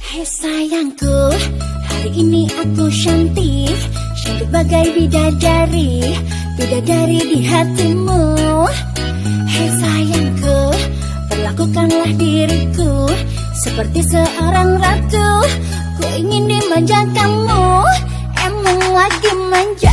Hai sayangku, hari ini aku cantik, cantik bagai bidadari, bidadari di hatimu. Hai sayangku, perlakukanlah diriku seperti seorang ratu. Ku ingin dimanja kamu, emang lagi manja.